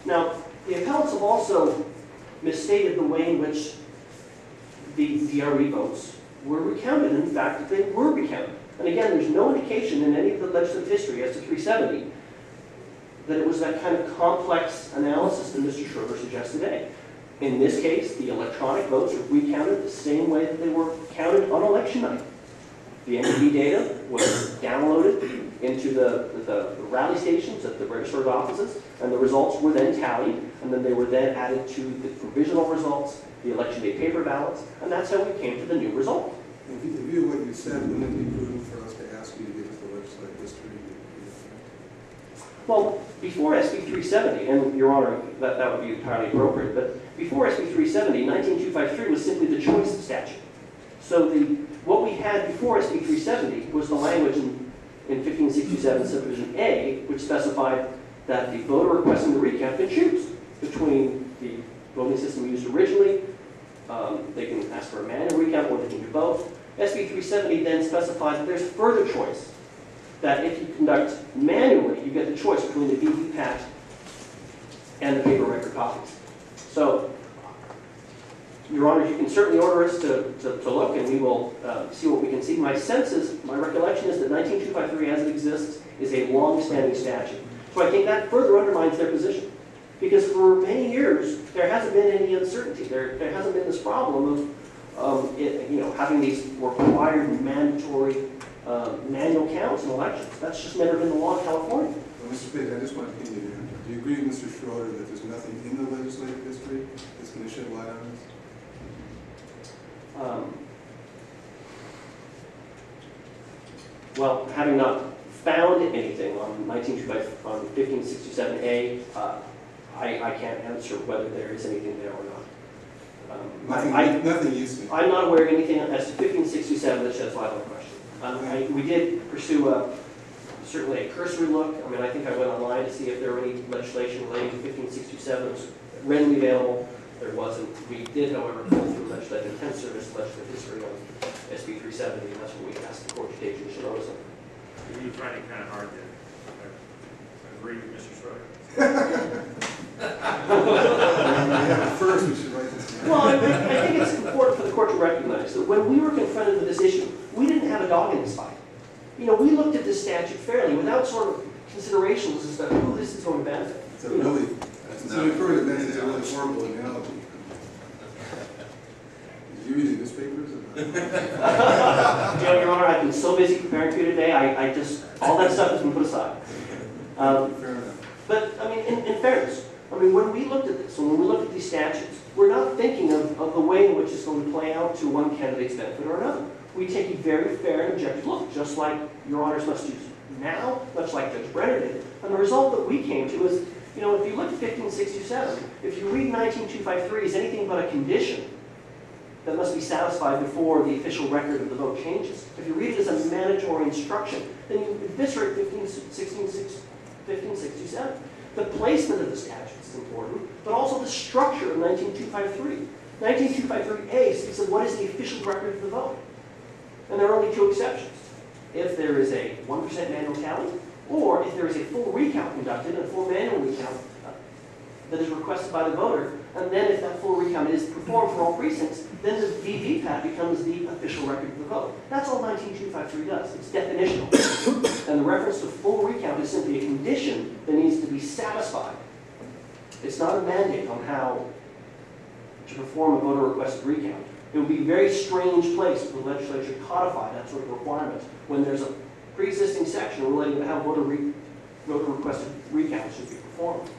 Now, the appellants have also misstated the way in which the DRE votes were recounted. In fact, they were recounted. And again, there's no indication in any of the legislative history as to 370 that it was that kind of complex analysis that Mr. Schroeder suggests today. In this case, the electronic votes were recounted the same way that they were counted on election night. The NDB data was downloaded into the rally stations at the registered offices, and the results were then tallied, and then they were then added to the provisional results, the election day paper ballots, and that's how we came to the new result. In view of what you said, wouldn't it be prudent for us to ask you to give us the legislative history? Well, before SB 370, and Your Honor, that would be entirely appropriate, but before SB 370, 19253 was simply the choice statute. So what we had before SB 370 was the language in 1567 subdivision A, which specified that the voter requesting the recount can choose between the voting system used originally. They can ask for a manual recount, or they can do both. SB 370 then specifies that there's further choice, that if you conduct manually, you get the choice between the VVPAT and the paper record copies. So, Your Honor, you can certainly order us to look, and we will see what we can see. My sense is, my recollection is that 19253 as it exists is a long-standing statute. So I think that further undermines their position. Because for many years, there hasn't been any uncertainty. There hasn't been this problem of having these required mandatory manual counts in elections. That's just never been the law in California. Well, Mr. Page, I just want to pin you down. Do you agree with Mr. Schroeder that there's nothing in the legislative history that's going to shed light on this? Well, having not found anything on 1567A, I can't answer whether there is anything there or not. Nothing you see. I'm not aware of anything as to 1567 that sheds light on the question. We did pursue certainly a cursory look. I mean, I think I went online to see if there were any legislation relating to 1567 that was readily available. There wasn't. We did, however, go through legislative intent service, legislative history on SB 370, and that's what we asked the court to take into notice of. You find it kind of hard to agree with Mr. Schroeder? First, we should write this down. Well, I think it's important for the court to recognize that when we were confronted with this issue, we didn't have a dog in this fight. You know, we looked at this statute fairly without sort of considerations as to who this is going to benefit. It's a really, it's a really horrible analogy. Did you read the newspapers? Your Honor, I've been so busy preparing for you today, I just, all that stuff has been put aside. Fair enough. But, I mean, in fairness, I mean, when we looked at this, and when we looked at these statutes, we're not thinking of the way in which it's going to play out to one candidate's benefit or another. We take a very fair and objective look, just like Your Honors must do now, much like Judge Brenner did. And the result that we came to is, you know, if you look at 1567, if you read 19253 as anything but a condition that must be satisfied before the official record of the vote changes, if you read it as a mandatory instruction, then you eviscerate 1567. The placement of the statute is important, but also the structure of 19253. 19253A speaks of what is the official record of the vote. And there are only two exceptions. If there is a 1% manual tally, or if there is a full recount conducted, a full manual recount that is requested by the voter, and then if that full recount is performed for all precincts, then the VVPAT becomes the official record of the vote. That's all 19253 does. It's definitional. And the reference to full recount is simply a condition that needs to be satisfied. It's not a mandate on how to perform a voter-requested recount. It would be a very strange place for the legislature to codify that sort of requirement when there's a pre-existing section relating to how voter-requested recounts should be performed.